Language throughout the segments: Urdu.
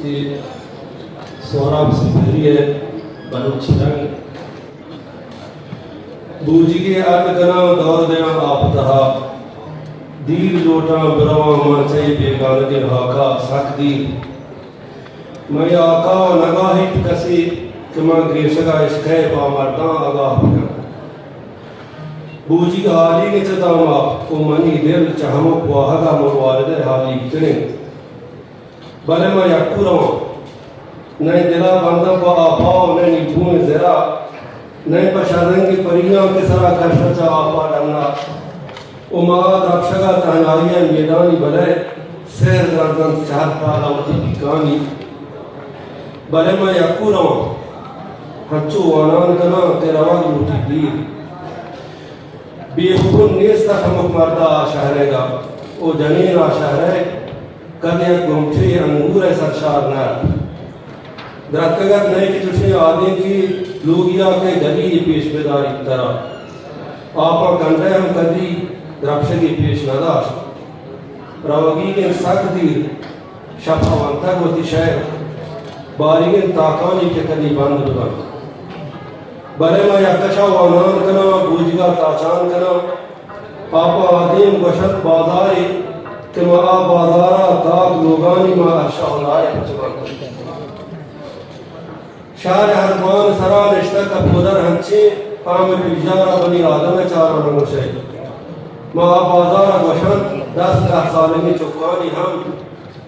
یہ سوراب سپہری ہے بلوچی رنگ بوجی کے ارد کنا دور دیاں آپ تہا دیر لوٹاں برواں مانچے بیگان کے ہاکا سک دیر میں آقا نگاہی کسی کہ میں گریشگا عشقے پا مرداں آگاہ بکن بوجی آلی کے چداما کو منی دل چہمو پواہگا موالد حالی کنے بلے میں یکو رواں نئے دلا بندہ پا آپاؤ نئے نیبون زرا نئے پشادنگی پریاں کے سرا کشن چا آپا ڈنگا اماد اپشگا تہنائیاں میدانی بلے سیر دردن چہر پالا وطی بکانی بلے میں یکو رواں ہنچو وانان کنا تیرا وقت لوٹی دیر بے حکم نیست خمک مردہ شہرے گا او جنین شہرے کدے گمچے انگور سرشار نر درکگت نئے کی تشنی آدیں کی لوگیا کے گلی پیش بیداری طرح آپا کنڈے ہم کدی درپشگی پیش نداشت روگی کے سک دیر شفا وانتگ ہوتی شہر باریگن تاکانی کے کدی بند بگن بلے میں یکشا وانان کنا بوجگا تاچان کنا آپا آدیم گوشت بازاری کہ ما بازارا داغ لوگانی ما ارشا اولائے پچھوان شہر حرمان سرا نشتہ کا پودر ہنچے پام بجارا بنی آدم چارا نموشے ما بازارا گوشت 10 سالنگی چکانی ہم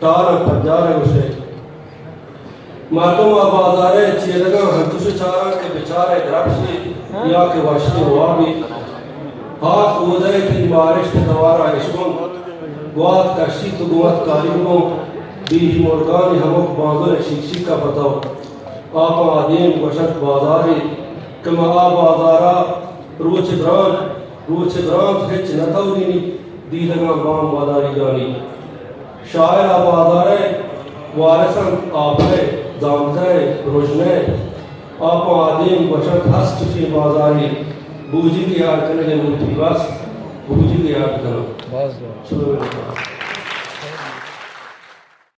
تارا پجارا گوشے مردم آبازارے چیدگاں ہنتوش چارا کے بچارے درپشی یا کے واشتی وابی ہاتھ اوزے کی بارش کے دوارا عشقوں گوات کشی تو گوات کاریوں بیہی مرگانی ہمک باندھر شکشی کا بتاؤ آپا آدین گوشت بازاری کما آبازارا روچ بران ہچ نتاو دینی دیدگاں بام باداری گانی شاعر آبازارے وارثاں آپے دامتے روشنے آپا آدیم گوشت ہس چکی بازاری بوجی کی یاد کرنے لے ملتی بس بوجی کی یاد کرو